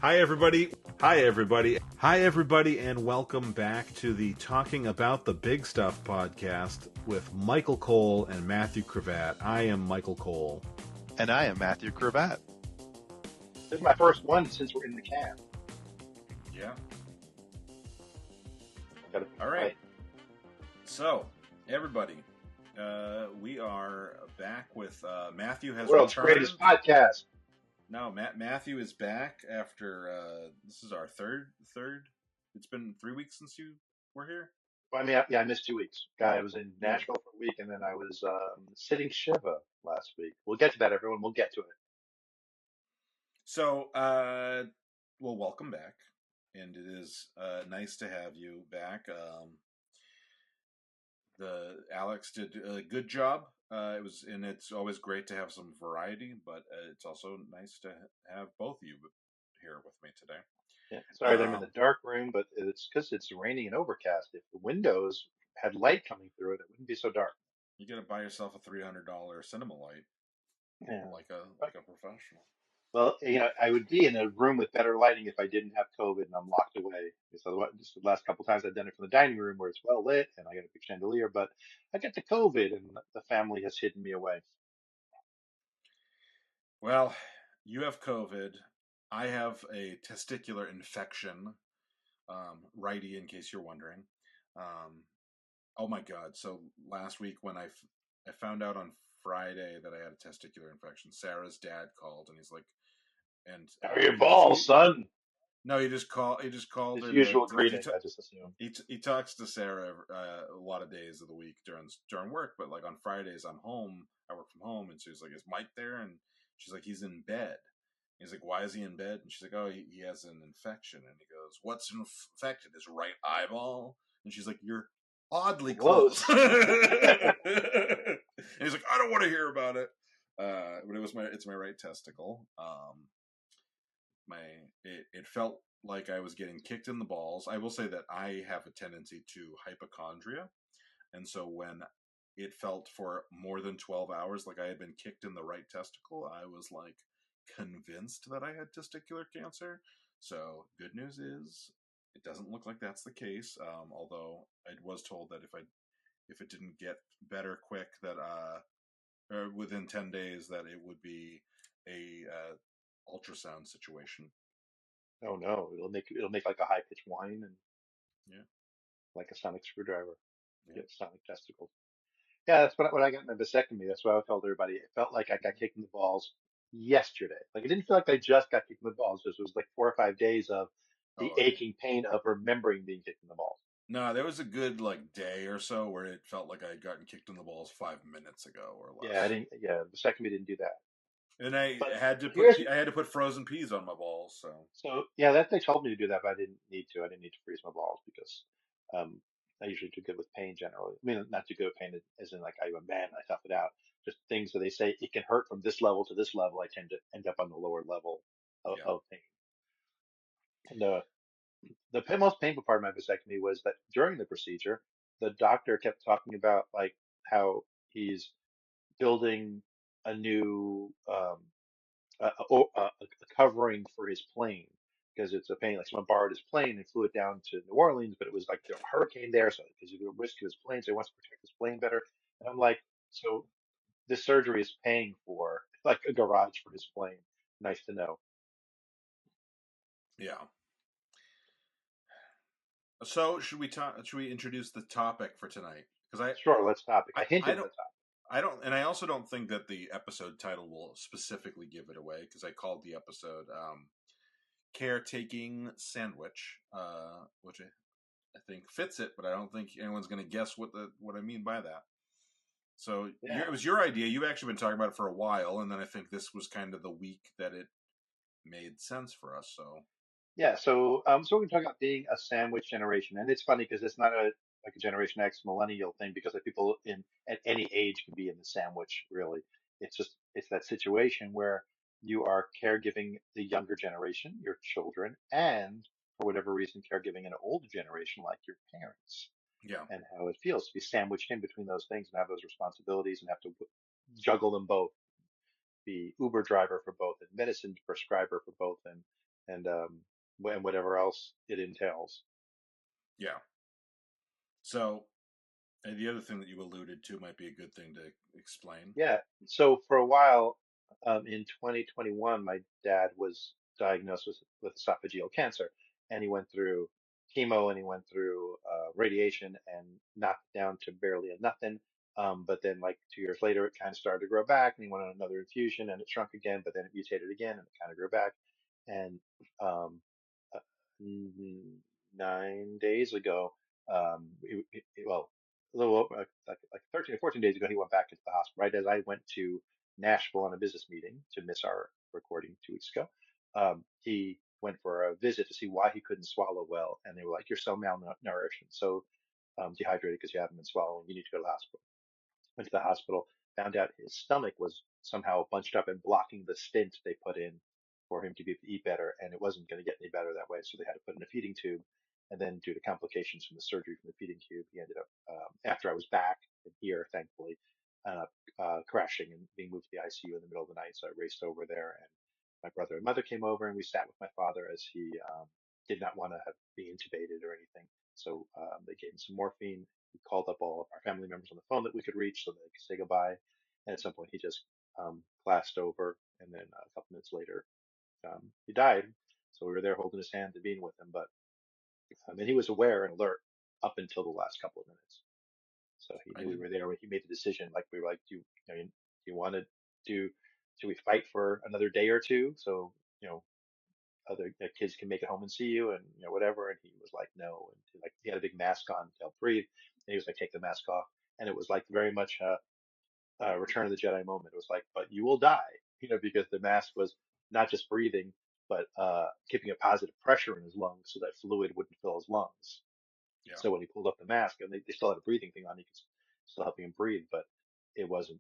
Hi, everybody. Hi, everybody. Hi, everybody, and welcome back to the Talking About the Big Stuff podcast with Michael Cole and Matthew Cravat. I am Michael Cole. And I am Matthew Cravat. This is my first one since we're in the can. Yeah. Gotta All right. So, everybody, we are back with Matthew has World's returned. greatest podcast. No, Matthew is back after this is our third. It's been 3 weeks since you were here. Well, I mean, I missed 2 weeks. I was in Nashville for a week, and then I was sitting Shiva last week. We'll get to that, everyone. We'll get to it. So, well, welcome back, and it is nice to have you back. Alex did a good job. It's always great to have some variety, but it's also nice to have both of you here with me today. Yeah, sorry that I'm in the dark room, but it's because it's raining and overcast. If the windows had light coming through it, it wouldn't be so dark. You got to buy yourself a $300 cinema light, like a professional. Well, I would be in a room with better lighting if I didn't have COVID and I'm locked away. Because otherwise, just the last couple of times I've done it from the dining room where it's well lit and I got a big chandelier, but I got the COVID and the family has hidden me away. Well, you have COVID. I have a testicular infection, righty, in case you're wondering. Oh my God! So last week when I found out on Friday that I had a testicular infection, Sarah's dad called and he's like, "And How are your balls, son?" No, he just called. His her. Usual greeting. I just assume he talks to Sarah a lot of days of the week during work, but like on Fridays I'm home. I work from home, and she's like, "Is Mike there?" And she's like, "He's in bed." He's like, "Why is he in bed?" And she's like, "Oh, he has an infection." And he goes, "What's infected? His right eyeball?" And she's like, "You're oddly close." And he's like, "I don't want to hear about it." But it's my right testicle. It felt like I was getting kicked in the balls. I will say that I have a tendency to hypochondria, and so when it felt for more than 12 hours like I had been kicked in the right testicle, I was like convinced that I had testicular cancer. So good news is it doesn't look like that's the case. Although I was told that if it didn't get better quick, that or within 10 days, that it would be a ultrasound situation. Oh no, it'll make like a high pitched whine and like a sonic screwdriver. Get sonic testicles. Yeah, that's when I got my vasectomy. That's what I told everybody. It felt like I got kicked in the balls yesterday. Like it didn't feel like I just got kicked in the balls. It was like 4 or 5 days of the aching pain of remembering being kicked in the balls. No, there was a good day or so where it felt like I had gotten kicked in the balls 5 minutes ago or less. Yeah, the vasectomy didn't do that. And I had to put frozen peas on my balls. So yeah, that they told me to do that, but I didn't need to. I didn't need to freeze my balls because I usually do good with pain generally. I mean, not too good with pain as in like I'm a man, I tough it out. Just things that they say it can hurt from this level to this level. I tend to end up on the lower level of pain. And the most painful part of my vasectomy was that during the procedure, the doctor kept talking about like how he's building a new a covering for his plane because it's a plane. Like someone borrowed his plane and flew it down to New Orleans, but it was like a hurricane there, so because of the risk to his plane, so he wants to protect his plane better. And I'm like, so this surgery is paying for like a garage for his plane. Nice to know. Yeah. So should we introduce the topic for tonight? Sure, let's topic. I hinted at the topic. I also don't think that the episode title will specifically give it away because I called the episode "Caretaking Sandwich," which I think fits it, but I don't think anyone's going to guess what I mean by that. So it was your idea. You've actually been talking about it for a while, and then I think this was kind of the week that it made sense for us. So yeah, so we're going to talk about being a sandwich generation, and it's funny because it's not like a Generation X millennial thing because like people at any age can be in the sandwich. Really, it's that situation where you are caregiving the younger generation, your children, and for whatever reason, caregiving an older generation like your parents. Yeah. And how it feels to be sandwiched in between those things and have those responsibilities and have to juggle them both, be Uber driver for both and medicine prescriber for both and and and whatever else it entails. Yeah. So, and the other thing that you alluded to might be a good thing to explain. Yeah. So for a while, in 2021, my dad was diagnosed with esophageal cancer, and he went through chemo and he went through radiation and knocked down to barely a nothing. But then, like 2 years later, it kind of started to grow back, and he went on another infusion, and it shrunk again. But then it mutated again, and it kind of grew back. And um, uh, 9 days ago, well, a little over, like 13 or 14 days ago, he went back into the hospital right as I went to Nashville on a business meeting to miss our recording 2 weeks ago. He went for a visit to see why he couldn't swallow well, and they were like, "You're so malnourished and so dehydrated because you haven't been swallowing. You need to go to the hospital." Went to the hospital, found out his stomach was somehow bunched up and blocking the stint they put in for him to be able to eat better, and it wasn't going to get any better that way. So they had to put in a feeding tube. And then, due to complications from the surgery from the feeding tube, he ended up, after I was back and here, thankfully, crashing and being moved to the ICU in the middle of the night. So I raced over there, and my brother and mother came over, and we sat with my father as he did not want to be intubated or anything. So they gave him some morphine. We called up all of our family members on the phone that we could reach so they could say goodbye. And at some point, he just glassed over, and then a couple minutes later, he died. So we were there holding his hand and being with him, but and he was aware and alert up until the last couple of minutes. So he I knew we didn't. were there when he made the decision. Like we were like, do you want to do? Should we fight for another day or two so other kids can make it home and see you and whatever? And he was like, no. And like he had a big mask on to help breathe, and he was like, take the mask off. And it was like very much a Return of the Jedi moment. It was like, but you will die, because the mask was not just breathing, but keeping a positive pressure in his lungs so that fluid wouldn't fill his lungs. Yeah. So when he pulled up the mask, and they still had a breathing thing on, he could still helping him breathe, but it wasn't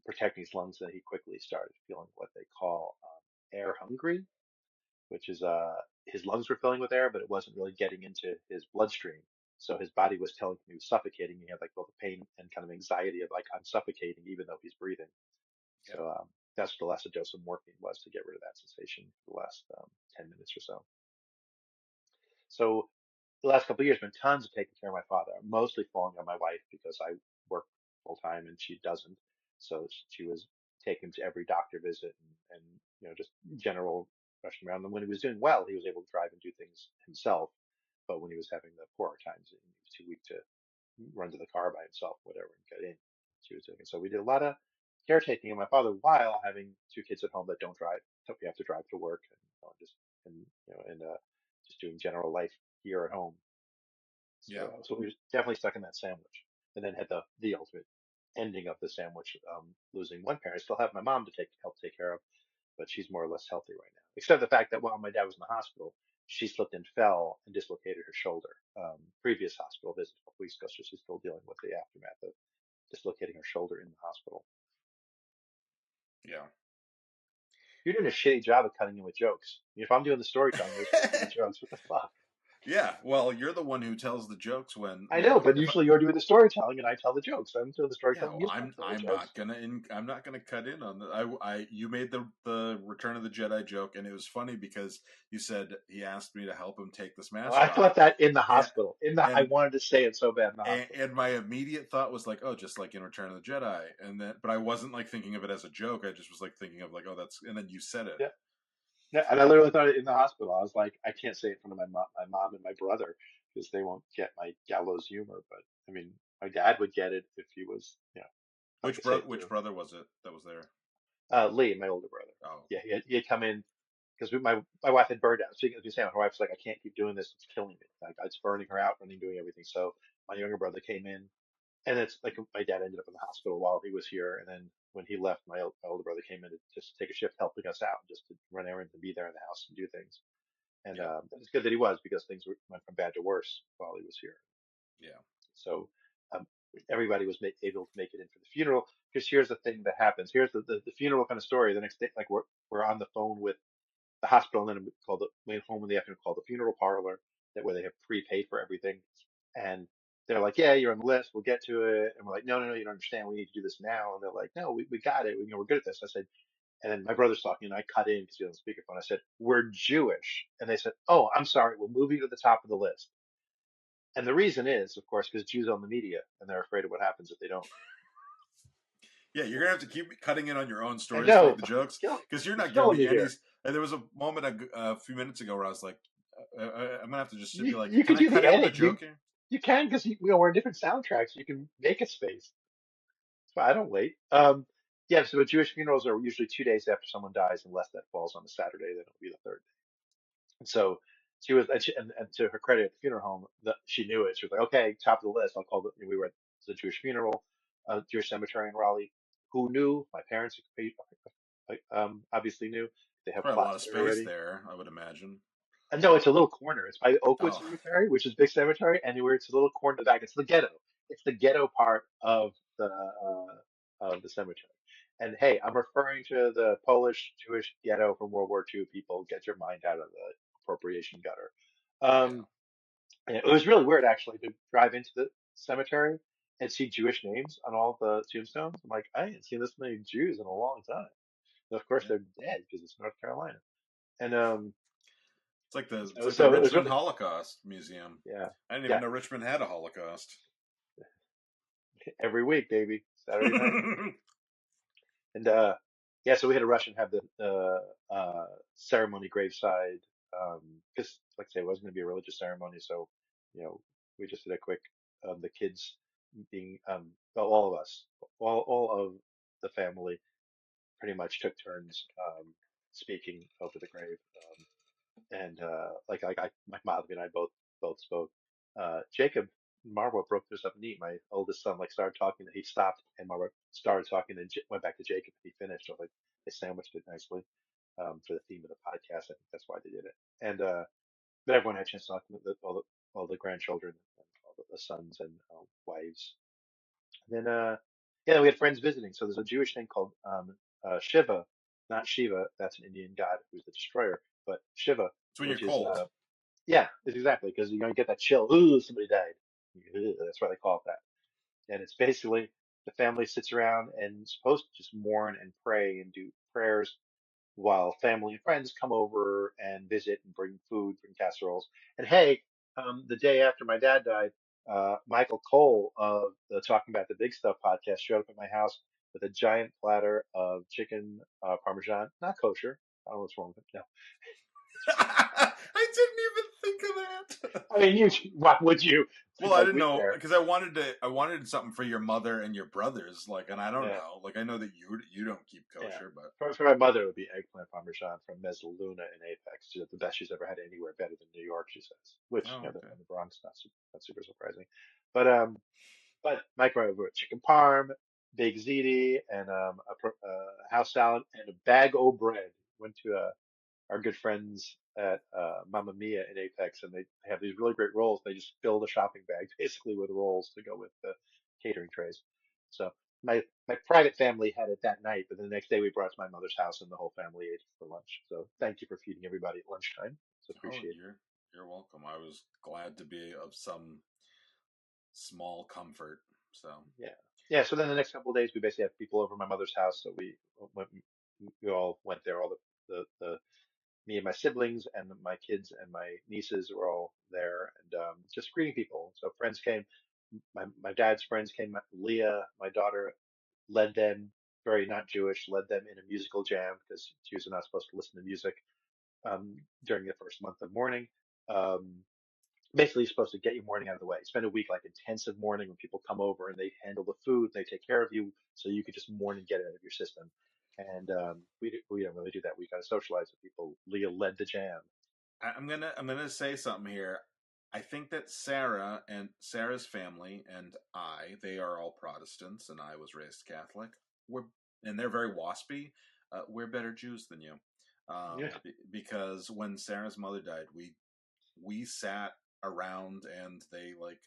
protecting his lungs. Then he quickly started feeling what they call air hungry, which is his lungs were filling with air, but it wasn't really getting into his bloodstream. So his body was telling him he was suffocating. He had like both the pain and kind of anxiety of like I'm suffocating even though he's breathing. Yeah. So that's what the last dose of morphine was to get rid of that sensation for the last 10 minutes or so. So the last couple of years, been tons of taking care of my father. I'm mostly falling on my wife because I work full time and she doesn't. So she was taking him to every doctor visit and just general rushing around. And when he was doing well, he was able to drive and do things himself. But when he was having the poorer times, he was too weak to run to the car by himself, whatever, and get in. She was doing it. So we did a lot of caretaking of my father while having two kids at home that don't drive. So we have to drive to work and just doing general life here at home. Yeah. So we were definitely stuck in that sandwich, and then had the ultimate ending of the sandwich, losing one parent. I still have my mom to help take care of, but she's more or less healthy right now. Except the fact that while my dad was in the hospital, she slipped and fell and dislocated her shoulder. Previous hospital visit a couple weeks ago, so she's still dealing with the aftermath of dislocating her shoulder in the hospital. Yeah. You're doing a shitty job of cutting in with jokes. If I'm doing the storytelling, you're supposed to do the jokes. What the fuck? Yeah. Well, you're the one who tells the jokes when, I know, but if I, usually you're doing the storytelling and I tell the jokes. I'm doing the yeah, storytelling. well, You start telling the jokes. I'm not gonna cut in on the. You made the Return of the Jedi joke, and it was funny because you said he asked me to help him take this Oh, mask I off, thought that in the and hospital. I and wanted to say it so bad in the hospital. and my immediate thought was like, oh, just like in Return of the Jedi, and then, but I wasn't like thinking of it as a joke. I just was like thinking of like, oh, that's, and then you said it. Yeah, yeah. And I literally thought it in the hospital. I was like, I can't say it in front of my mom and my brother because they won't get my gallows humor. But I mean, my dad would get it if he was, I could say it to Which him. brother was it that was there? Lee, my older brother. Oh, Yeah, he had come in because my wife had burned out. Speaking of you saying, my wife's like, I can't keep doing this. It's killing me. Like it's burning her out, running, doing everything. So my younger brother came in. And it's like my dad ended up in the hospital while he was here, and then when he left, my older brother came in to just take a shift helping us out, just to run errands and be there in the house and do things. And yeah, it's good that he was because things went from bad to worse while he was here. yeah, So um, everybody was able to make it in for the funeral. Because here's the thing that happens. Here's the funeral kind of story. The next day, like we're on the phone with the hospital, and then we went home in the afternoon, called the funeral parlor, that where they have prepaid for everything, and they're like, yeah, you're on the list, we'll get to it, and we're like, no, no, no, you don't understand, we need to do this now, and they're like, no, we got it, we're good at this. I said, And then my brother's talking, and I cut in because he was on speakerphone. I said, "We're Jewish," and they said, "Oh, I'm sorry. We'll move you to the top of the list." And the reason is, of course, because Jews own the media, and they're afraid of what happens if they don't. Yeah, you're gonna have to keep cutting in on your own I stories to make know, the jokes because you're you're not giving killing me me any. here. And there was a moment a few minutes ago where I was like, I'm gonna have to just be like, You can could I do cut the in with a edit. joke here? You can because we're in different soundtracks. You can make a space. So I don't wait. Yeah. So Jewish funerals are usually 2 days after someone dies, unless that falls on a Saturday. Then it'll be the third. And so she was, and to her credit, at the funeral home, she knew it. She was like, "Okay, top of the list. I'll call the." We were at the Jewish funeral, Jewish cemetery in Raleigh. Who knew? My parents obviously knew. They have Quite a lot plots of there space already. there, I would imagine. No, it's a little corner. It's by Oakwood Oh, Cemetery, which is a big cemetery, and where it's a little corner in the back. It's the ghetto. It's the ghetto part of the cemetery. And hey, I'm referring to the Polish Jewish ghetto from World War II. People, get your mind out of the appropriation gutter. yeah, And it was really weird actually to drive into the cemetery and see Jewish names on all the tombstones. I'm like, I ain't seen this many Jews in a long time. And of course, yeah. they're dead because it's North Carolina. And It's like the so it was Richmond really, Holocaust Museum. yeah, I didn't even yeah. know Richmond had a Holocaust. Every week, baby, Saturday night. And yeah, so we had to rush and have the ceremony graveside because, like I say, it wasn't going to be a religious ceremony. So, you know, we just did a quick, the kids being, well, all of us, all of the family pretty much took turns speaking over the grave. And my mom and I both spoke. Jacob Marwa broke this up neat. My oldest son like started talking, he stopped, and Marwa started talking, and went back to Jacob, and he finished. So like they sandwiched it nicely for the theme of the podcast. I think that's why they did it. And but everyone had a chance to talk to all the grandchildren, and all the sons and wives. And then yeah, we had friends visiting. So there's a Jewish thing called Shiva, not Shiva. That's an Indian god who's the destroyer, but Shiva, It's when you're which is cold. yeah, it's exactly because you're gonna get that chill. Ooh, somebody died. Ugh, that's why they call it that. And it's basically the family sits around and is supposed to just mourn and pray and do prayers while family and friends come over and visit and bring food, bring casseroles. And hey, the day after my dad died, Michael Cole of the Talking About the Big Stuff podcast showed up at my house with a giant platter of chicken parmesan, not kosher. I don't know what's wrong with it. No, it's I didn't even think of that. I mean, why would you? Well, It's I like didn't wheat know there. because I wanted something for your mother and your brothers, like, and I don't Yeah, know, like, I know that you don't keep yeah. kosher, but For my mother, it would be eggplant parmesan from Mezzaluna in Apex. She's the best she's ever had anywhere, better than New York, she says. Which, oh, okay. in the Bronx, not super surprising. But Mike wrote chicken parm, baked ziti, and a house salad and a bag o' bread. Went to our good friends at Mamma Mia in Apex, and they have these really great rolls. They just fill the shopping bag basically with rolls to go with the catering trays. So my private family had it that night, but the next day we brought it to my mother's house, and the whole family ate it for lunch. So thank you for feeding everybody at lunchtime. It's Oh, appreciated. you're welcome. I was glad to be of some small comfort. So, Yeah. Yeah. So then the next couple of days, we basically had people over at my mother's house. So went, we all went there. All the me and my siblings and my kids and my nieces were all there and just greeting people. So friends came. My dad's friends came. Leah, my daughter, led them. Very not Jewish. Led them in a musical jam because Jews are not supposed to listen to music during the first month of mourning. Um, Basically you're supposed to get your morning out of the way. Spend a week like intensive mourning when people come over and they handle the food, they take care of you, so you could just mourn and get it out of your system. And we don't really do that. We got to socialize with people. Leah led the jam. I'm gonna say something here. I think that Sarah and Sarah's family and they are all Protestants, and I was raised Catholic. We're and they're very waspy. We're better Jews than you, Yeah, because when Sarah's mother died, we sat around and they like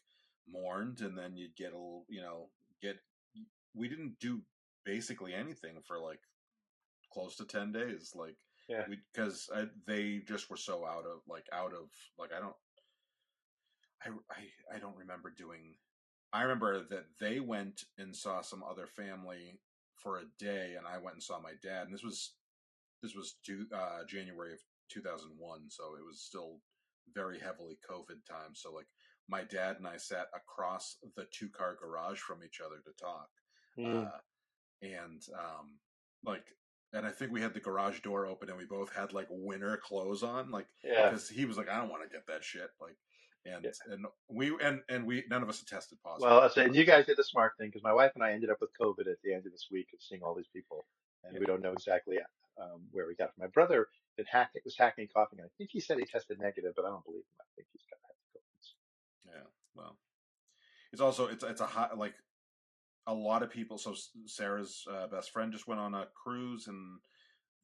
mourned, and then you'd get a little, get. We didn't do basically anything for like close to 10 days, like yeah, we because they just were so out of like I don't remember doing. I remember that they went and saw some other family for a day, and I went and saw my dad. And this was this was January of 2001, so it was still very heavily COVID time. So like my dad and I sat across the two-car garage from each other to talk, Mm, uh, and like, and I think we had the garage door open, and we both had like winter clothes on, like yeah, because he was like, I don't want to get that shit, like, yeah. and we none of us had tested positive. Well, I said you guys did the smart thing because my wife and I ended up with COVID at the end of this week of seeing all these people, and Yeah, we don't know exactly where we got it. My brother was hacking, coughing, and I think he said he tested negative, but I don't believe him. I think he's got COVID. yeah. Well, it's also it's a hot like a lot of people. So Sarah's best friend just went on a cruise, and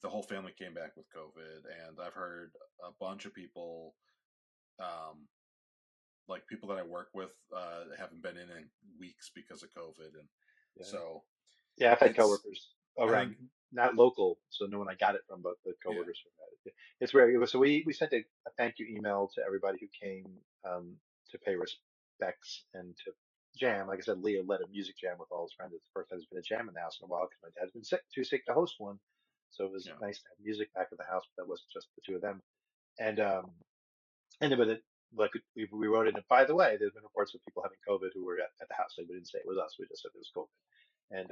the whole family came back with COVID. And I've heard a bunch of people, um, like people that I work with, haven't been in weeks because of COVID, and Yeah. so Yeah, I've had it's coworkers I think around, not local, so no one I got it from, but the yeah coworkers who had it. It's weird. So we sent a thank you email to everybody who came to pay respects and to jam. Like I said, Leo led a music jam with all his friends. It's the first time there's been a jam in the house in a while because my dad's been too sick to host one. So it was yeah nice to have music back at the house, but that wasn't just the two of them. And and then with it, like we wrote in. And by the way, there's been reports of people having COVID who were at the house. Like we didn't say it was us. We just said it was COVID. And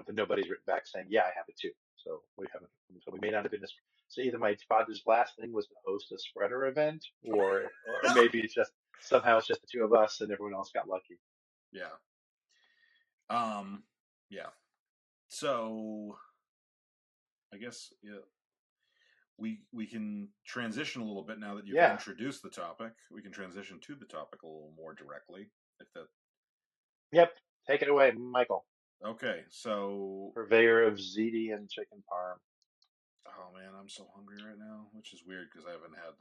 but nobody's written back saying, yeah, I have it too. So we haven't, so we may not have been this. So either my father's last thing was to host a spreader event, or maybe it's just somehow it's just the two of us and everyone else got lucky. yeah yeah. So I guess yeah, we can transition a little bit now that you've Yeah. introduced the topic. We can transition to the topic a little more directly. If that Yep. Take it away, Michael, okay, so purveyor of ziti and chicken parm. oh man, I'm so hungry right now, which is weird because I haven't had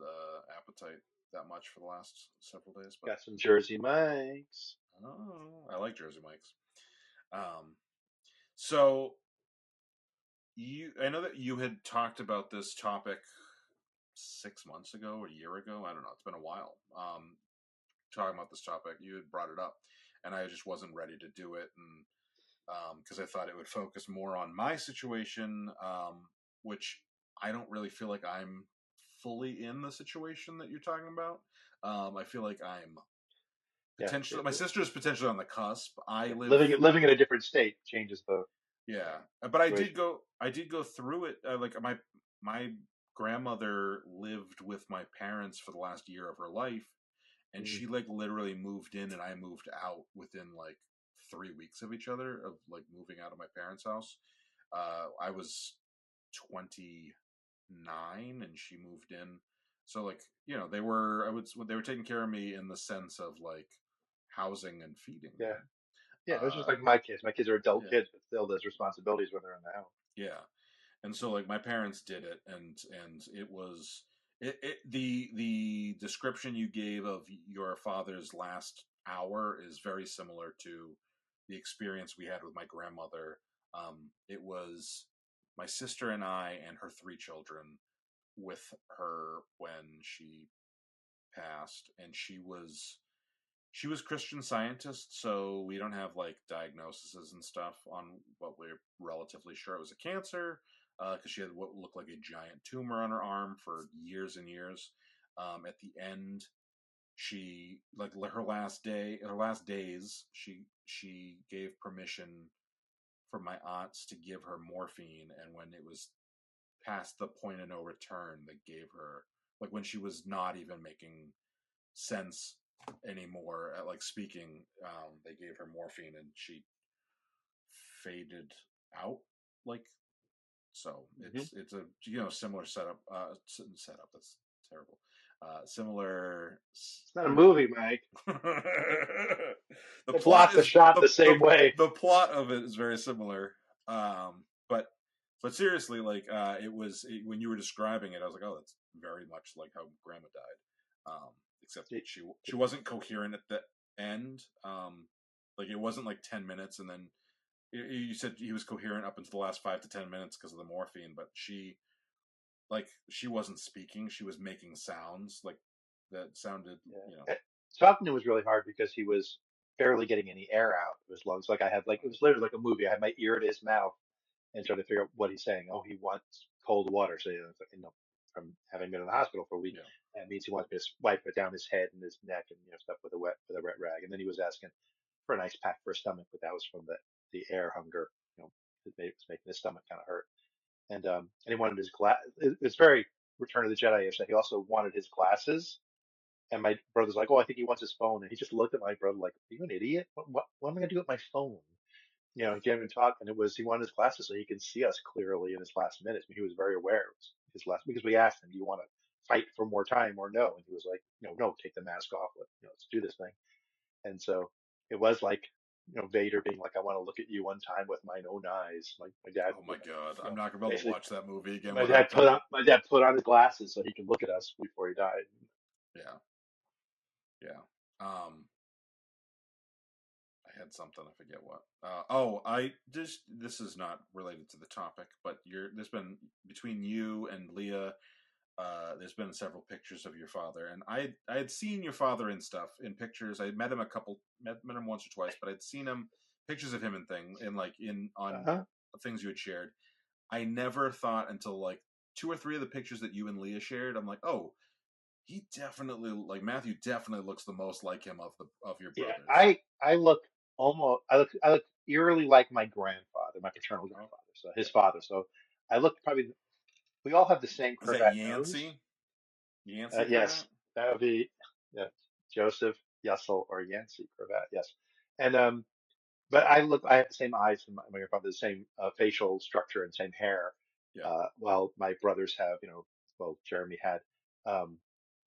appetite that much for the last several days. But Got some Jersey Mike's. oh, I like Jersey Mike's. Um, so I know that you had talked about this topic 6 months ago or a year ago. I don't know. It's been a while. Talking about this topic, you had brought it up, and I just wasn't ready to do it, and because I thought it would focus more on my situation, which I don't really feel like I'm fully in the situation that you're talking about. I feel like I'm Yeah. potentially my sister's potentially on the cusp. I Yeah. live, Living in a different state changes the yeah, but situation. I did go through it. Like my grandmother lived with my parents for the last year of her life, and Mm, she like literally moved in and I moved out within like 3 weeks of each other of like moving out of my parents' house. I was 29 and she moved in, so like they were taking care of me in the sense of like housing and feeding yeah. me. Yeah. It was just Uh, like my kids. My kids are adult yeah, kids, but still there's responsibilities when they're in the house. yeah. And so like my parents did it, and it was the description you gave of your father's last hour is very similar to the experience we had with my grandmother. It was my sister and I and her three children with her when she passed, and she was Christian Scientist, so we don't have like diagnoses and stuff on what we're relatively sure it was a cancer, because she had what looked like a giant tumor on her arm for years and years. At the end, she like her last days, she gave permission for my aunts to give her morphine, and when it was past the point of no return, they gave her like when she was not even making sense anymore at like speaking, they gave her morphine and she faded out, like, so Hmm. it's a similar setup, setup that's terrible, similar It's not a movie, Mike. the It's plot lots of is shot the same way. the plot of it is very similar, but seriously, like, when you were describing it, I was like, oh, that's very much like how grandma died, except It, she wasn't coherent at the end, like it wasn't like 10 minutes and then you said he was coherent up until the last 5 to 10 minutes because of the morphine, but she wasn't speaking, she was making sounds like that sounded, you know. yeah. Talking to him was really hard because he was barely getting any air out of his lungs. Like I had, like it was literally like a movie. I had my ear to his mouth and trying to figure out what he's saying. Oh, he wants cold water. So, from having been in the hospital for a week, Yeah. that means he wants me to wipe it down his head and his neck and stuff with a wet rag. And then he was asking for an ice pack for his stomach, but that was from the air hunger. It was making his stomach kind of hurt. And he wanted his glass. It's very Return of the Jedi-ish that he also wanted his glasses. And my brother's like, "Oh, I think he wants his phone." And he just looked at my brother like, "Are you an idiot? What am I gonna do with my phone?" He can't even talk. And he wanted his glasses so he can see us clearly in his last minutes. I mean, he was very aware it was his last, because we asked him, "Do you want to fight for more time or no?" And he was like, "No, no, take the mask off. Let's do this thing." And so it was like, Vader being like, "I want to look at you one time with mine own eyes." Like my dad, Oh my god, you I'm know, not gonna be able to basically watch that movie again my without dad put thinking. on my dad put on his glasses so he could look at us before he died. Yeah, yeah. Um, I had something. I forget what. I just this is not related to the topic, but there's been between you and Leah. There's been several pictures of your father, and I had seen your father in stuff in pictures. I met him met him once or twice, but I'd seen him pictures of him and thing in like in on Uh-huh. things you had shared. I never thought until like two or three of the pictures that you and Leah shared. I'm like, oh, he definitely like Matthew definitely looks the most like him of your Yeah, brothers. I look eerily like my grandfather, my paternal Oh, grandfather, so yeah. his father. So I look probably we all have the same Is that cravat nose. Yancey? Yancey Yes, cravat? that would be, yeah, Joseph Yussel or Yancey cravat. Yes, and but I have the same eyes and my grandfather, the same facial structure and same hair. Yeah, While my brothers have, well, Jeremy had, um,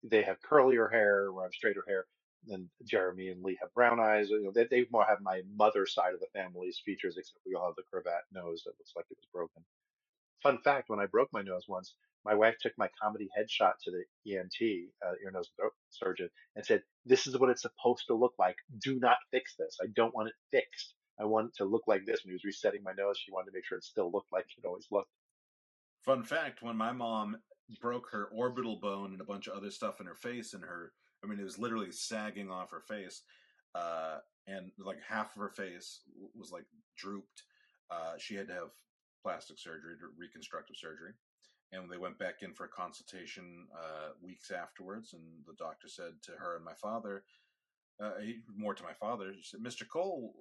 they have curlier hair, where I have straighter hair. Then Jeremy and Lee have brown eyes. They more have my mother's side of the family's features, except we all have the cravat nose that looks like it was broken. Fun fact: when I broke my nose once, my wife took my comedy headshot to the ENT, ear, nose, and throat surgeon, and said, "This is what it's supposed to look like. Do not fix this. I don't want it fixed. I want it to look like this." When he was resetting my nose, she wanted to make sure it still looked like it always looked. fun fact, when my mom broke her orbital bone and a bunch of other stuff in her face, and I mean, it was literally sagging off her face, uh, and like half of her face was like drooped. She had to have plastic surgery, reconstructive surgery, and they went back in for a consultation weeks afterwards. And the doctor said to her and my father, more to my father, he said, "Mr. Cole,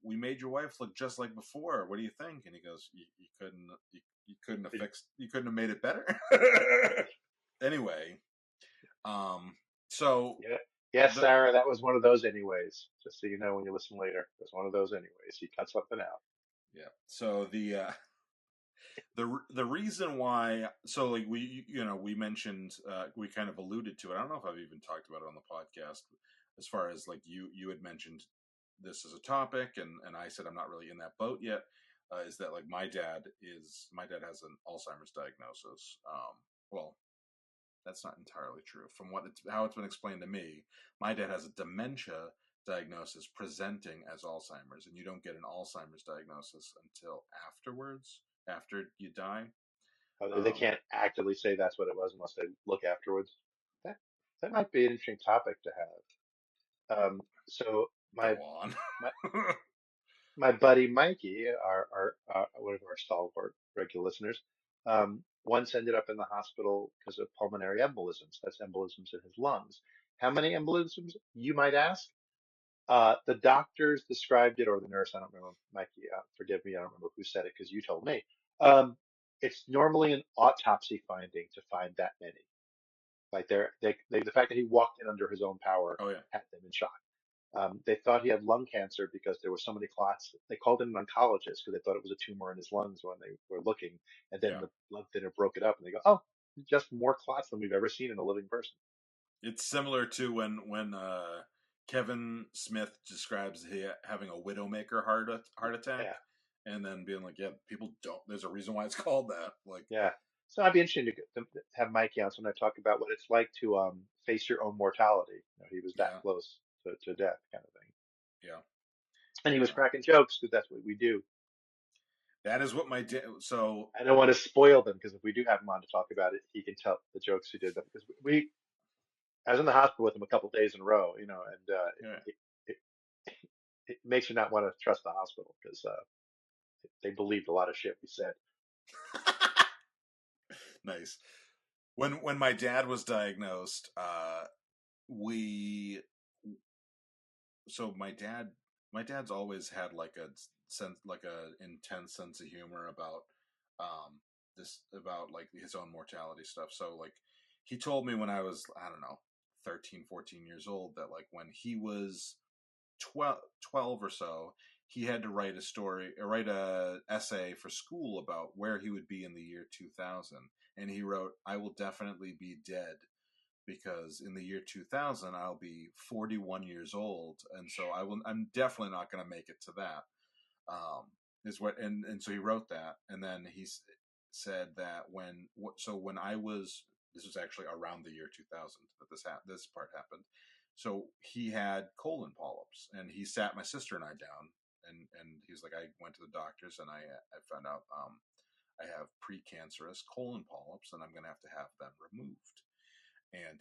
we made your wife look just like before. What do you think?" And he goes, "You couldn't, you couldn't have fixed, you couldn't have made it better." Anyway, um, so Yeah. Yes, the Sarah, that was one of those anyways. Just so you know when you listen later, it was one of those anyways. He cut something out. yeah, so the reason why, so like we mentioned, we kind of alluded to it. I don't know if I've even talked about it on the podcast, as far as like you had mentioned this as a topic, and I said I'm not really in that boat yet. Is that like my dad has an Alzheimer's diagnosis. Well, that's not entirely true. From how it's been explained to me, my dad has a dementia diagnosis presenting as Alzheimer's, and you don't get an Alzheimer's diagnosis until afterwards, after you die. They Um, can't actively say that's what it was unless they look afterwards. That that might be an interesting topic to have. So Go on. my my buddy Mikey, our one of our stalwart regular listeners, once ended up in the hospital because of pulmonary embolisms. That's embolisms in his lungs. How many embolisms, you might ask? The doctors described it, or the nurse, I don't remember. Mikey, forgive me, I don't remember who said it because you told me. Um, it's normally an autopsy finding to find that many. Like the fact that he walked in under his own power Oh yeah, had them in shock. They thought he had lung cancer because there were so many clots. They called in an oncologist because they thought it was a tumor in his lungs when they were looking. And then yeah. the blood thinner broke it up, and they go, "Oh, just more clots than we've ever seen in a living person." It's similar to when Kevin Smith describes having a widowmaker heart attack, Yeah, and then being like, "Yeah, people don't. There's a reason why it's called that." Like, yeah. So I'd be interested to have Mikey on when I talk about what it's like to face your own mortality. He was that yeah, close to death, kind of thing. yeah. And he was Uh, cracking jokes because that's what we do. that is what my so I don't want to spoil them because if we do have him on to talk about it, he can tell the jokes he did. Because I was in the hospital with him a couple days in a row, and yeah. it, it, it makes you not want to trust the hospital because they believed a lot of shit we said. Nice. When my dad was diagnosed, we so my dad's always had like a sense, like a intense sense of humor about um about like his own mortality stuff. So like he told me when I was, I don't know, 13, 14 years old, that like when he was 12 or so, he had to write a essay for school about where he would be in the year 2000, and he wrote, "I will definitely be dead because in the year 2000 I'll be 41 years old, and so I'm definitely not going to make it to that." Is what, and so he wrote that, and then said that when I was, this was actually around the year 2000 that this part happened. So he had colon polyps, and he sat my sister and I down, and he was like, I went to the doctors, and I found out I have precancerous colon polyps, and I'm going to have them removed. And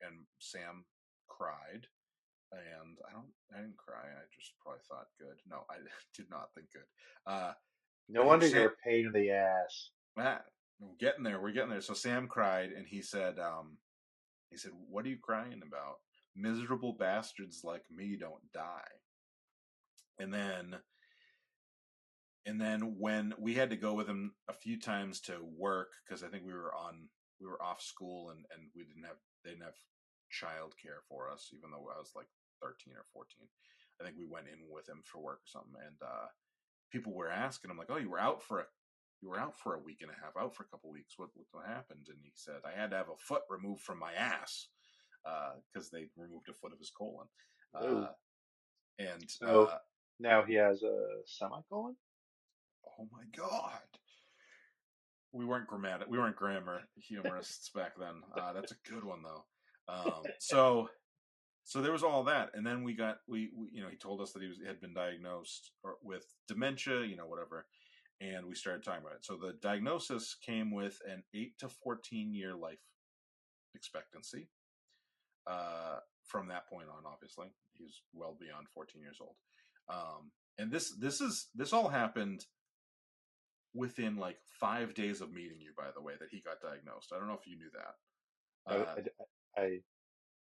and Sam cried, and I didn't cry. I just probably thought good. No, I did not think good. Uh, No wonder Sam, you're a pain in the ass. we're getting there. We're getting there. So Sam cried, and he said, "What are you crying about? Miserable bastards like me don't die." And then when we had to go with him a few times to work, because I think we were off school, and they didn't have child care for us, even though I was like 13 or 14. I think we went in with him for work or something, and people were asking him like, "Oh, you were out for a week and a half, out for a couple of weeks. What happened?" And he said, "I had to have a foot removed from my ass because they removed a foot of his colon." Oh, Uh, and so now he has a semicolon. oh my god, we weren't grammar humorists back then. That's a good one though. So there was all that, and then he told us that had been diagnosed with dementia, whatever, and we started talking about it. So the diagnosis came with an 8 to 14 year life expectancy. From that point on, obviously, he was well beyond 14 years old. And this all happened within like 5 days of meeting you. By the way, that he got diagnosed. I don't know if you knew that. I, I, I, I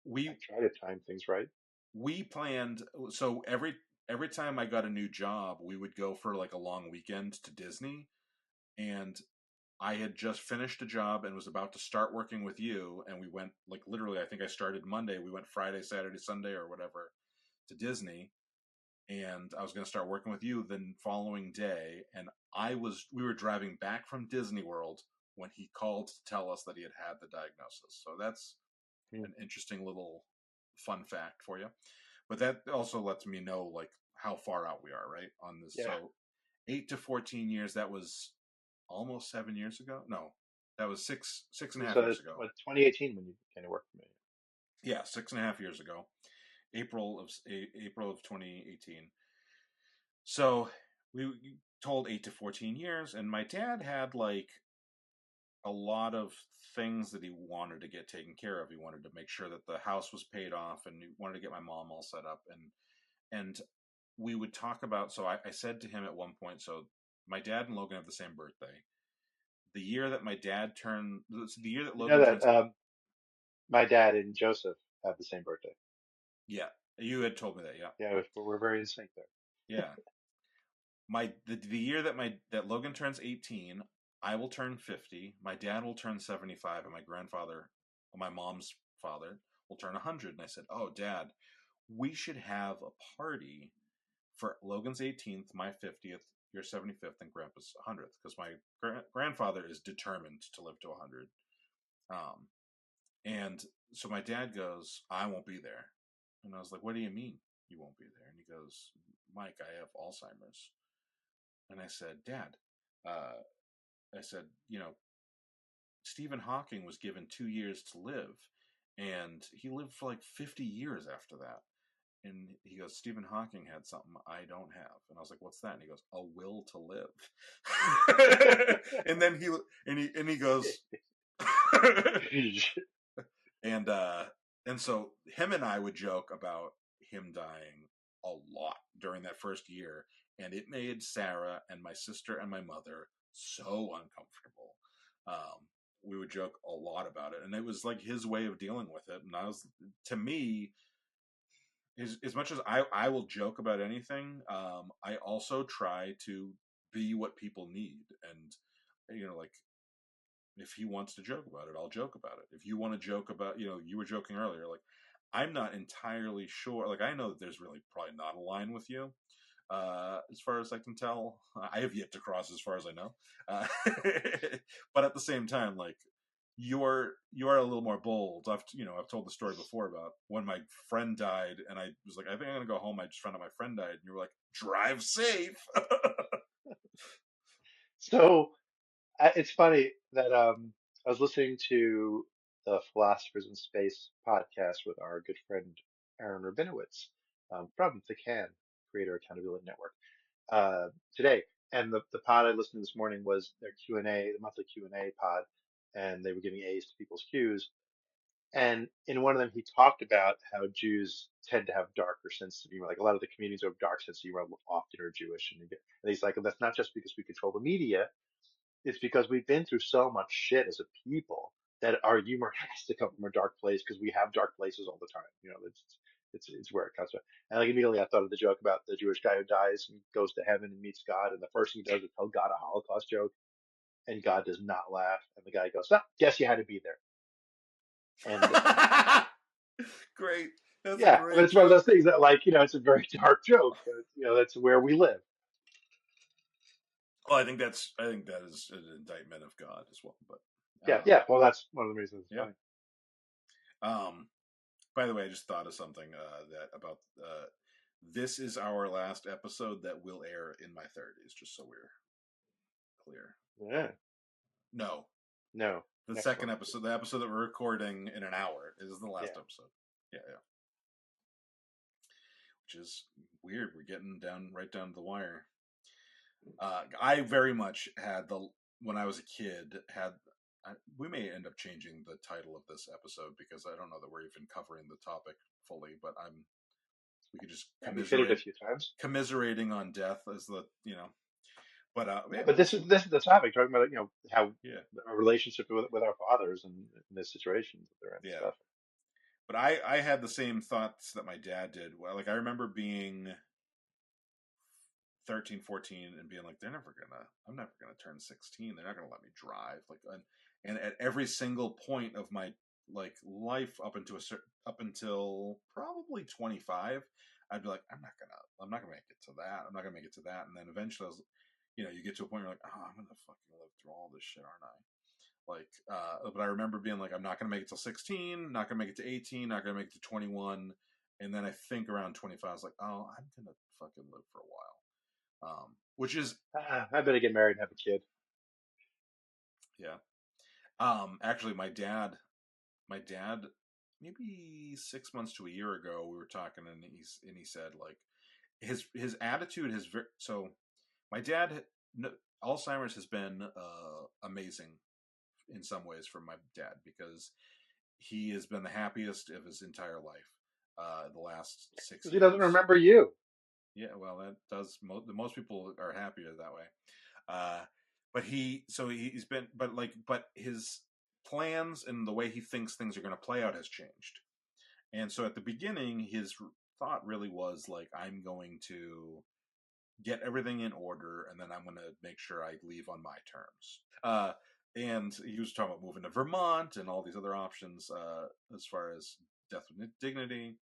We try to time things right. we planned, so every time I got a new job, we would go for like a long weekend to Disney, and I had just finished a job and was about to start working with you, and we went, like, literally, I think I started Monday, we went Friday, Saturday, Sunday or whatever to Disney, and I was going to start working with you the following day, and we were driving back from Disney World when he called to tell us that he had the diagnosis. So that's Hmm. an interesting little fun fact for you. But that also lets me know like how far out we are, right, on this. Yeah. So 8 to 14 years. That was almost 7 years ago. No, that was six It and a was half years ago. what, 2018 when you came to work for me. Yeah, 6.5 years ago, April of 2018. So we told 8 to 14 years, and my dad had like a lot of things that he wanted to get taken care of. He wanted to make sure that the house was paid off, and he wanted to get my mom all set up, and we would talk about. So I said to him at one point, so my dad and Logan have the same birthday. The year that my dad turned, the year that You know Logan that turns, my dad and Joseph have the same birthday. yeah, you had told me that, yeah, Yeah, we're very in sync there. yeah. The year that Logan turns 18, I will turn 50. My dad will turn 75, and my mom's father, will turn 100. And I said, "Oh, Dad, we should have a party for Logan's 18th, my 50th, your 75th, and Grandpa's 100th, because my grandfather is determined to live to 100." Um, and so my dad goes, "I won't be there." And I was like, "What do you mean you won't be there?" And he goes, "Mike, I have Alzheimer's." And I said, "Dad, uh, I said, Stephen Hawking was given 2 years to live, and he lived for like 50 years after that." And he goes, "Stephen Hawking had something I don't have." And I was like, "What's that?" And he goes, "A will to live." And then he goes, and so him and I would joke about him dying a lot during that first year, and it made Sarah and my sister and my mother so uncomfortable. we would joke a lot about it, and it was like his way of dealing with it. And I was, to me, as much as I will joke about anything, I also try to be what people need. And like, if he wants to joke about it, I'll joke about it. If you want to joke about, you were joking earlier, like, I'm not entirely sure. Like, I know that there's really probably not a line with you, as far as I can tell. I have yet to cross, as far as I know. But at the same time, like, you are a little more bold. I've told the story before about when my friend died, and I was like, I think I'm gonna go home. I just found out my friend died, and you were like, drive safe. So it's funny that I was listening to the Philosophers in Space podcast with our good friend Aaron Rabinowitz from the CAN, Creator Accountability Network, today. And the pod I listened to this morning was their Q&A, the monthly Q&A pod, and they were giving A's to people's Q's. And in one of them, he talked about how Jews tend to have darker sense of humor. Like a lot of the comedians who have dark sense of humor often are Jewish. And he's like, and that's not just because we control the media. It's because we've been through so much shit as a people that our humor has to come from a dark place because we have dark places all the time. It's where it comes from. And like immediately I thought of the joke about the Jewish guy who dies and goes to heaven and meets God, and the first thing he does is tell God a Holocaust joke, and God does not laugh, and the guy goes, "No, guess you had to be there." And Great. That's a yeah, but great it's one of those joke. things that, like, it's a very dark joke, but that's where we live. Well, I think that is an indictment of God as well. But Yeah, yeah. Well, that's one of the reasons it's yeah. funny. By the way, I just thought of something that about this is our last episode that will air in my 30s. Just so we're clear. Yeah. No, No. the Next second one. episode, the episode that we're recording in an hour, is the last Yeah. episode. Yeah, yeah. Which is weird. We're getting right down to the wire. I very much had when I was a kid had. We may end up changing the title of this episode because I don't know that we're even covering the topic fully, but we could just Yeah, we've hit it a few times. commiserating on death as but Yeah, yeah, but this is the topic, talking about how yeah, our relationship with our fathers and in this situation that they're in and yeah. stuff. But I had the same thoughts that my dad did. Well, like, I remember being 13, 14, and being like, I'm never gonna turn 16. They're not gonna let me drive. Like, and at every single point of my like life up until probably 25, I'd be like, I'm not gonna make it to that. I'm not gonna make it to that. And then eventually you get to a point where you're like, oh, I'm gonna fucking live through all this shit, aren't I? Like, but I remember being like, I'm not gonna make it till 16, not gonna make it to 18, not gonna make it to 21. And then I think around 25, I was like, oh, I'm gonna fucking live for a while. Which is, I better get married and have a kid. yeah. Actually, my dad, maybe 6 months to a year ago, we were talking, and he said, like, his attitude has so my dad, Alzheimer's has been amazing in some ways for my dad, because he has been the happiest of his entire life, the last six Because he doesn't years. remember you. Yeah, well, that does most people are happier that way. Uh, but he's been, but his plans and the way he thinks things are going to play out has changed. And so at the beginning, his thought really was like, I'm going to get everything in order, and then I'm going to make sure I leave on my terms. And he was talking about moving to Vermont and all these other options, as far as death with dignity.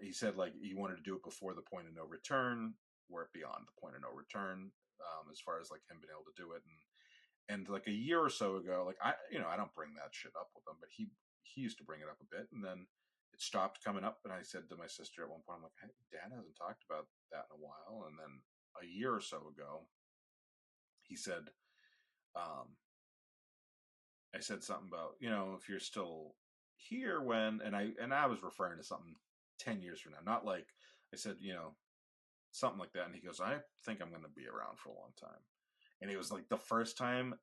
He said, like, he wanted to do it before the point of no return, or beyond the point of no return, as far as like him being able to do it. And like a year or so ago, like, I don't bring that shit up with him, but he used to bring it up a bit, and then it stopped coming up. And I said to my sister at one point, I'm like, hey, Dad hasn't talked about that in a while. And then a year or so ago, he said, um, I said something about, if you're still here and I was referring to something 10 years from now, not like I said, something like that. And he goes, I think I'm going to be around for a long time. And it was like the first time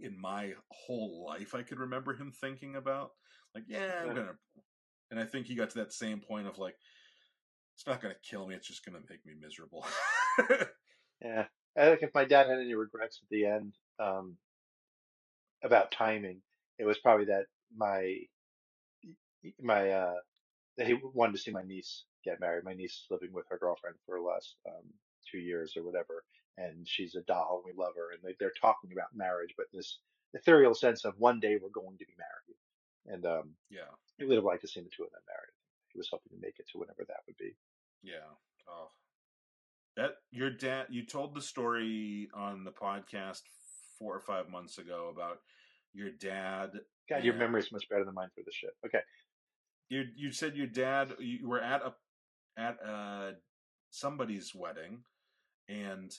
in my whole life I could remember him thinking about, like, yeah, I'm Yeah. going to, and I think he got to that same point of like, it's not going to kill me. It's just going to make me miserable. Yeah. I think if my dad had any regrets at the end, about timing. It was probably that my that he wanted to see my niece get married. My niece is living with her girlfriend for the last 2 years or whatever, and she's a doll, and we love her. And they're talking about marriage, but this ethereal sense of one day we're going to be married. And Yeah. he would have liked to see the two of them married. He was hoping to make it to whenever that would be. Yeah. Oh, that your dad. You told the story on the podcast 4 or 5 months ago about your dad God, your and memory is much better than mine for this shit. Okay. you said your dad. You were at somebody's wedding, and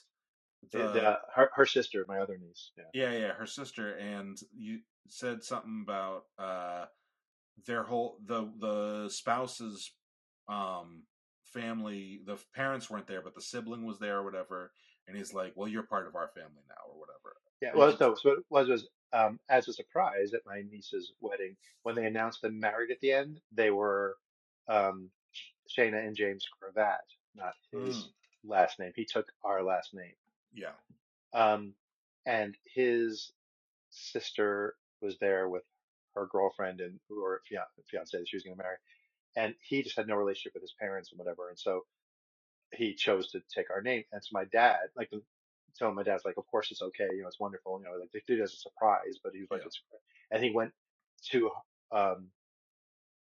the Her sister, my other niece. Yeah. yeah, her sister, and you said something about their whole the spouse's um family. The parents weren't there, but the sibling was there or whatever, and he's like, well, you're part of our family now or whatever. Yeah, You well, could so what it was as a surprise at my niece's wedding, when they announced them married at the end, they were um, Shayna and James Cravat, not mm, his last name. He took our last name. yeah, Um, and his sister was there with her girlfriend and or fiance that she was going to marry, and he just had no relationship with his parents and whatever, and so he chose to take our name. And so my dad, like, telling my dad's like, of course it's okay, it's wonderful, like they did it as a surprise, but he was like, yeah, it's great. And he went to um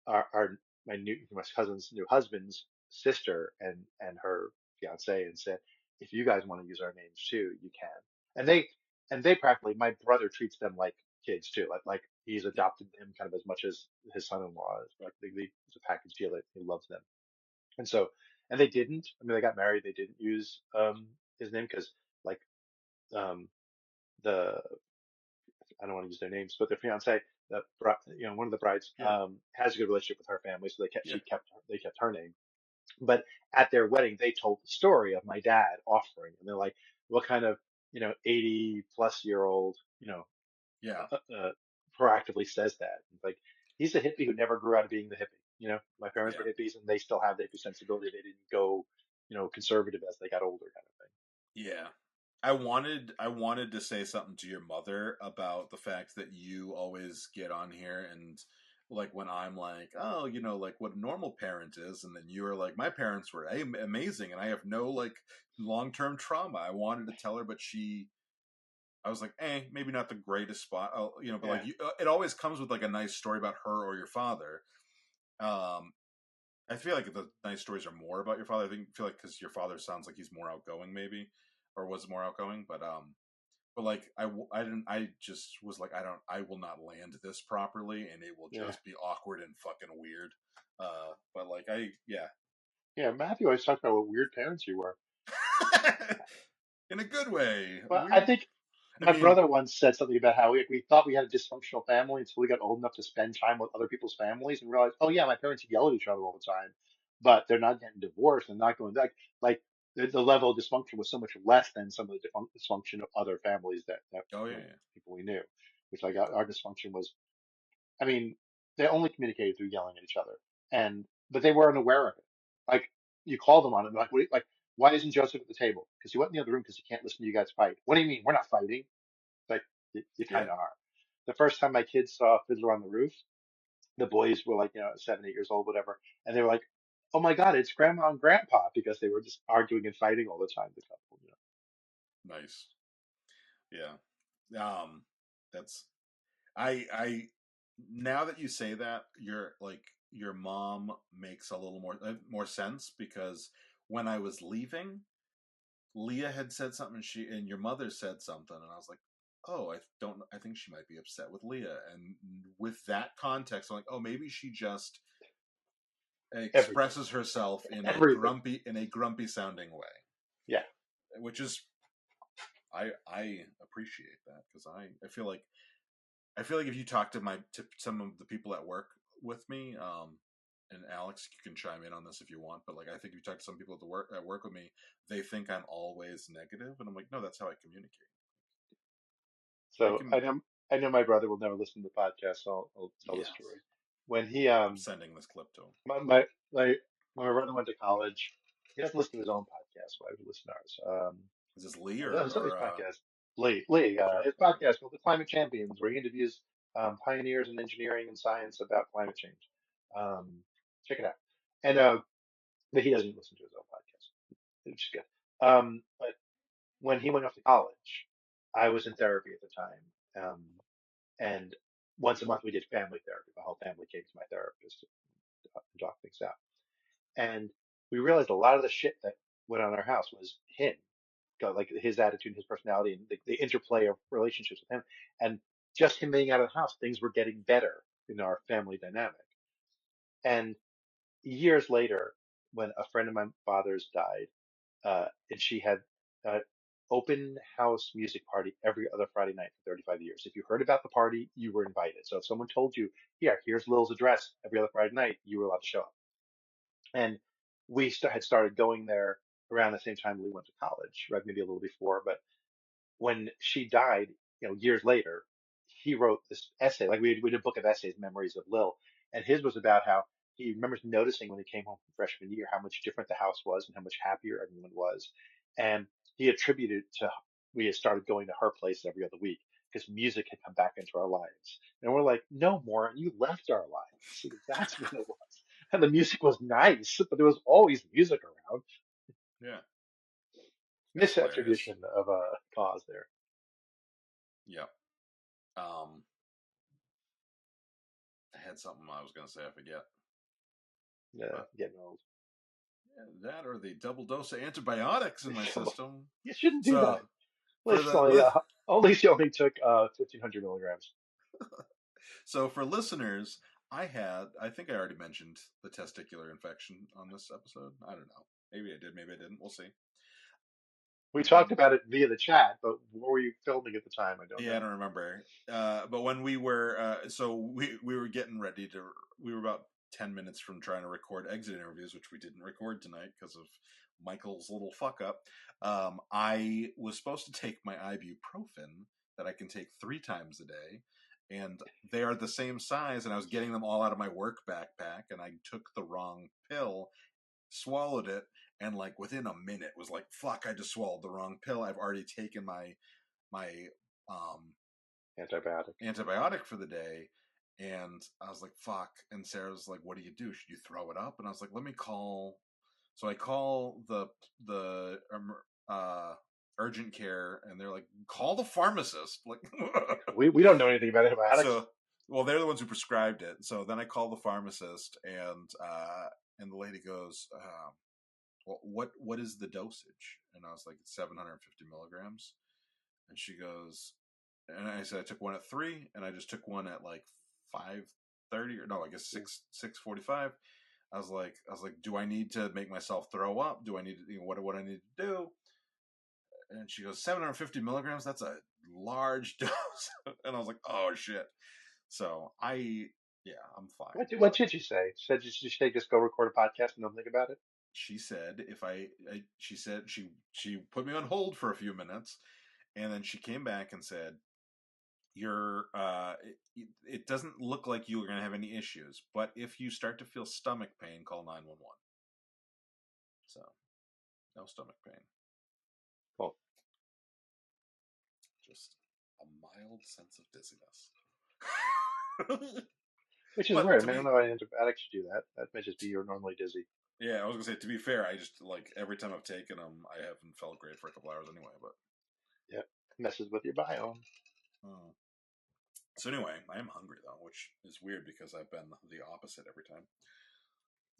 our my cousin's new husband's sister and her fiance and said, if you guys want to use our names too, you can. And they practically, my brother treats them like kids too, like he's adopted them kind of as much as his son-in-law is. Like it's a package deal that he loves them. And so, and they didn't. I mean, they got married. They didn't use his name because, like, um, the I don't want to use their names, but their fiance, one of the brides, yeah, has a good relationship with her family, so yeah, they kept her name. But at their wedding, they told the story of my dad offering, and they're like, what kind of 80-plus-year-old yeah, proactively says that? It's like he's a hippie who never grew out of being the hippie. My parents were yeah, hippies, and they still have the hippie sensibility. They didn't go, conservative as they got older, kind of thing. yeah. I wanted to say something to your mother about the fact that you always get on here and like when I'm like, oh, like what a normal parent is, and then you're like, my parents were amazing, and I have no like long-term trauma. I wanted to tell her, but I was like, maybe not the greatest spot, but Yeah, like it always comes with like a nice story about her or your father. Um, I feel like the nice stories are more about your father. Feel like because your father sounds like he's more outgoing, maybe, or was more outgoing. But like I didn't. I just was like, I will not land this properly, and it will yeah, just be awkward and fucking weird. But like yeah, yeah. Matthew always talked about what weird parents you were. in a good way. Well, I Weird. think I my mean, brother once said something about how we thought we had a dysfunctional family until we got old enough to spend time with other people's families and realized, oh yeah, my parents yell at each other all the time, but they're not getting divorced and not going back. Like the level of dysfunction was so much less than some of the dysfunction of other families that oh yeah, yeah, people we knew. Which like our dysfunction was, I mean, they only communicated through yelling at each other, and but they weren't aware of it. Like you called them on it, like like why isn't Joseph at the table? Because he went in the other room because he can't listen to you guys fight. What do you mean? We're not fighting. Like you yeah, kind of are. The first time my kids saw Fiddler on the Roof, the boys were like 7, 8 years old, whatever, and they were like, "Oh my God, it's Grandma and Grandpa," because they were just arguing and fighting all the time. The couple. nice, yeah. That's I now that you say that, your mom makes a little more sense because when I was leaving, Leah had said something, and your mother said something, and I was like, oh, I think she might be upset with Leah, and with that context, I'm like, oh, maybe she just Everything, expresses herself in a everything. grumpy sounding way, Yeah. which is I appreciate that because I feel like if you talk to some of the people at work with me, and Alex, you can chime in on this if you want, but like I think if you talk to some people at work with me, they think I'm always negative, and I'm like, no, that's how I communicate. I So can. I know my brother will never listen to the podcast, so I'll tell the Yes, story. When he I'm sending this clip to him. like when my brother went to college, he doesn't listen to his own podcast, but I would listen to ours. Is this Lee No, it's not his or podcast. Lee, Sure. his podcast called The Climate Champions, where he interviews pioneers in engineering and science about climate change. Um, check it out. And but he doesn't listen to his own podcast, which is good. But when he went off to college, I was in therapy at the time, and once a month we did family therapy. The whole family came to my therapist to talk things out, and we realized a lot of the shit that went on in our house was him, like his attitude, his personality, and the interplay of relationships with him. And just him being out of the house, things were getting better in our family dynamic. And years later, when a friend of my father's died, and she had an open house music party every other Friday night for 35 years. If you heard about the party, you were invited. So if someone told you, "Yeah, here's Lil's address," every other Friday night, you were allowed to show up. And we had started going there around the same time we went to college, right? Maybe a little before, but when she died, years later, he wrote this essay. Like we did a book of essays, Memories of Lil, and his was about how he remembers noticing when he came home from freshman year how much different the house was and how much happier everyone was. And he attributed to we had started going to her place every other week because music had come back into our lives. And we're like, no more, you left our lives. That's what it was. And the music was nice, but there was always music around. Yeah. That's hilarious. Misattribution of a cause there. Yep. Um, I had something I was going to say. I forget. Yeah, But getting old. that or the double dose of antibiotics in my system. You shouldn't do So that. for At least you only took 1,500 milligrams. so for listeners, I think I already mentioned the testicular infection on this episode. I don't know. Maybe I did. Maybe I didn't. We'll see. We talked And about it via the chat, but what were you filming at the time? I don't yeah, I know. don't remember. But when we were, so we were getting ready to, we were about 10 minutes from trying to record exit interviews, which we didn't record tonight because of Michael's little fuck up. I was supposed to take my ibuprofen that I can take 3 times a day, and they are the same size. And I was getting them all out of my work backpack, and I took the wrong pill, swallowed it, and like within a minute was like, fuck, I just swallowed the wrong pill. I've already taken my um Antibiotic. antibiotic for the day. And I was like, fuck. And Sarah was like, what do you do? Should you throw it up? And I was like, let me call. So I call the urgent care, and they're like, call the pharmacist. Like, We don't know anything about antibiotics. so, well, they're the ones who prescribed it. So then I call the pharmacist, and the lady goes, well, what is the dosage? And I was like, 750 milligrams. And she goes, and I said I took one at 3, and I just took one at like 5:30, or no, I guess 6:45. I was like, do I need to make myself throw up? Do I need to, what I need to do? And she goes, 750 milligrams. That's a large dose. And I was like, oh shit. So yeah, I'm fine. What did you say? Did you say just go record a podcast and don't think about it? She said she said she put me on hold for a few minutes, and then she came back and said, you're it doesn't look like you're going to have any issues, but if you start to feel stomach pain, call 911. So no stomach pain, Cool. just a mild sense of dizziness. Which is But weird. I to mean, I don't be know why antibiotics should do that. That may just be you're normally dizzy. Yeah, I was gonna say, to be fair, I just like every time I've taken them, I haven't felt great for a couple hours anyway. But Yeah. Messes with your biome. uh, so anyway, I am hungry though, which is weird because I've been the opposite every time.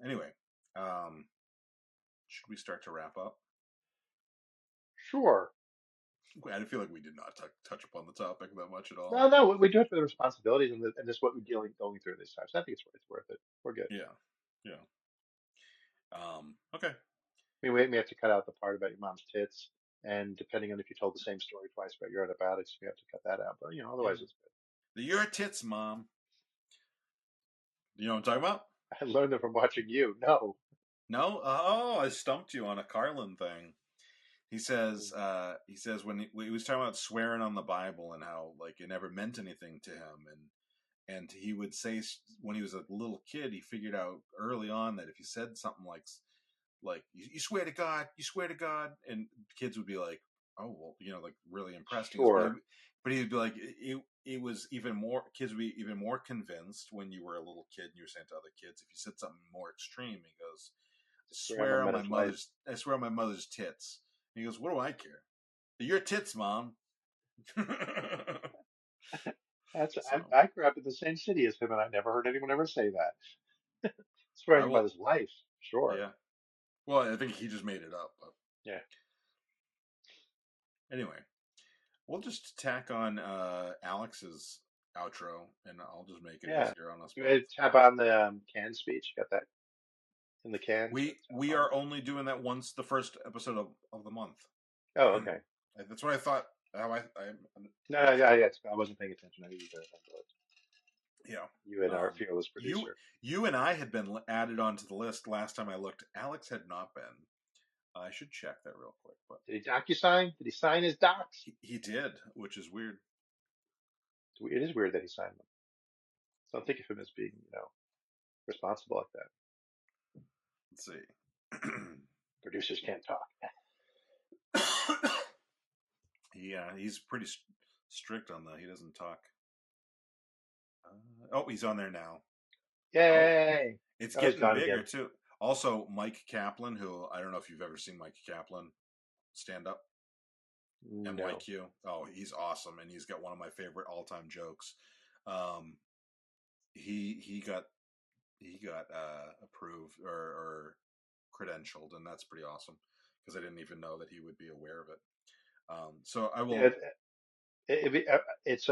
Anyway, um, should we start to wrap up? Sure. I feel like we did not touch upon the topic that much at all. No, we do it for the responsibilities and this is what we're going through this time. So I think it's worth it. We're good. Yeah, yeah. Okay. I mean, we may have to cut out the part about your mom's tits, and depending on if you told the same story twice about your antibiotics, we have to cut that out. But otherwise Yeah. it's good. Your tits, mom. You know what I'm talking about? I learned them from watching you. No. No? Oh, I stumped you on a Carlin thing. He says when he was talking about swearing on the Bible and how like it never meant anything to him, and he would say when he was a little kid, he figured out early on that if he said something like you swear to God, and kids would be like, oh well, like really impressed. He goes, Sure. but he'd be like, it was even more. Kids would be even more convinced when you were a little kid and you were saying to other kids. If you said something more extreme, he goes, Swear on my mother's life. I swear on my mother's tits. And he goes, what do I care? Your tits, mom. So I grew up in the same city as him, and I never heard anyone ever say that. I Swearing by will. his life, sure. Yeah. Well, I think he just made it up. But Yeah. anyway, we'll just tack on Alex's outro, and I'll just make it Yeah. easier on us You both. ready to tap on the canned speech? Got that in the can? So tap We on it. are only doing that once the first episode of the month. Oh, okay. That's what I thought. How No, no, yeah, yeah. I wasn't paying attention. I knew that. yeah. You and our Um, fearless you producer. you and I had been added onto the list last time I looked. Alex had not been. I should check that real quick, but Did he DocuSign? Did he sign his docs? he did, which is weird. It is weird that he signed them. So don't think of him as being, responsible like that. Let's see. Producers can't talk. Yeah, he's pretty strict on that. He doesn't talk. Oh, he's on there now. Oh, Yay! it's Oh, he's getting gone bigger again. too. Also, Mike Kaplan, who I don't know if you've ever seen Mike Kaplan stand up. No. MYQ. Oh, he's awesome, and he's got one of my favorite all-time jokes. Um, he got approved or credentialed, and that's pretty awesome because I didn't even know that he would be aware of it. So I Yeah, will. it's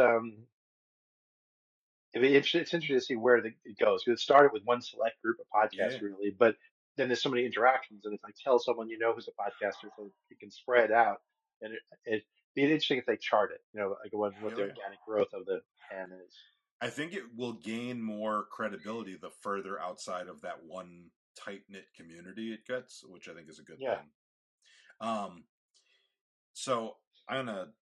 it's interesting to see where it goes. 'Cause it started with one select group of Yeah, podcasts, really, but then there's so many interactions, and it's like tell someone you know who's a podcaster so it can spread out. And it'd be interesting if they chart it, like what the hell yeah. organic growth of the can is. I think it will gain more credibility the further outside of that one tight knit community it gets, which I think is a good Yeah. thing. Um, so I'm gonna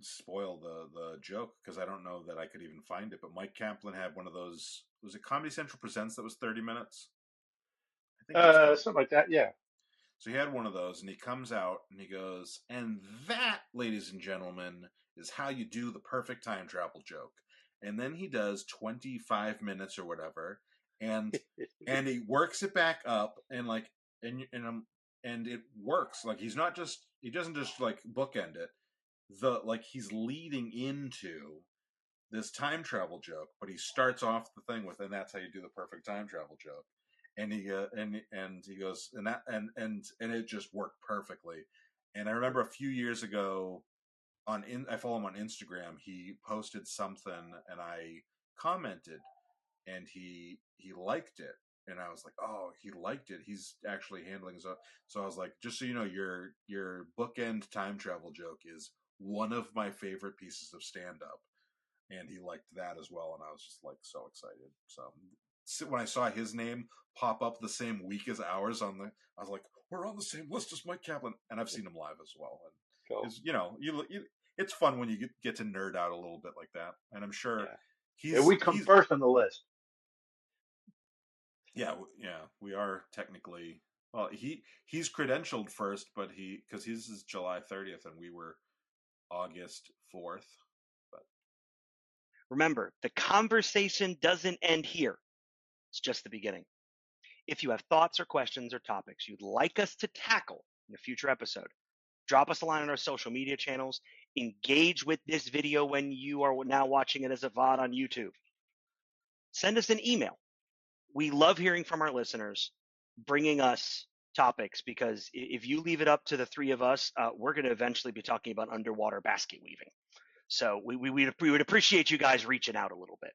spoil the joke because I don't know that I could even find it. But Mike Kaplan had one of those. Was it Comedy Central Presents that was 30 minutes? I think it was 30. Something like that. Yeah. So he had one of those, and he comes out and he goes, "And that, ladies and gentlemen, is how you do the perfect time travel joke." And then he does 25 minutes or whatever, and he works it back up, and like and it works. Like he doesn't just like bookend it. He's leading into this time travel joke, but he starts off the thing with, "And that's how you do the perfect time travel joke." And he goes, and it just worked perfectly. And I remember a few years ago I follow him on Instagram. He posted something, and I commented, and he liked it, and I was like, oh, he liked it. He's actually handling his own. So I was like, just so you know, your bookend time travel joke is one of my favorite pieces of stand up, and he liked that as well, and I was just like so excited. So when I saw his name pop up the same week as ours I was like, we're on the same list as Mike Kaplan, and I've seen him live as well. And Cool. is it's fun when you get to nerd out a little bit like that, and I'm sure Yeah. Yeah, he's we come first on the list. yeah, we are technically, well, he's credentialed first, but because his is July 30th and we were August 4th. But Remember, the conversation doesn't end here. It's just the beginning. If you have thoughts or questions or topics you'd like us to tackle in a future episode, drop us a line on our social media channels. Engage with this video when you are now watching it as a VOD on YouTube. Send us an email. We love hearing from our listeners, bringing us topics, because if you leave it up to the three of us, we're going to eventually be talking about underwater basket weaving. So we would appreciate you guys reaching out a little bit.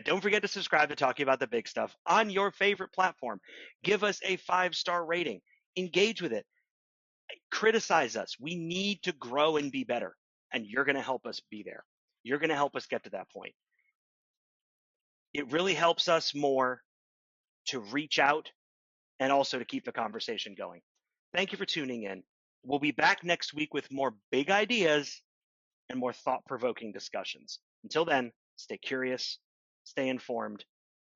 Don't forget to subscribe to Talking About the Big Stuff on your favorite platform. Give us a 5-star rating. Engage with it. Criticize us. We need to grow and be better, and you're going to help us be there. You're going to help us get to that point. It really helps us more to reach out and also to keep the conversation going. Thank you for tuning in. We'll be back next week with more big ideas and more thought-provoking discussions. Until then, stay curious, stay informed,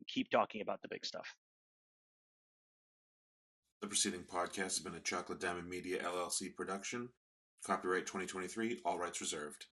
and keep talking about the big stuff. The preceding podcast has been a Chocolate Diamond Media LLC production. Copyright 2023, all rights reserved.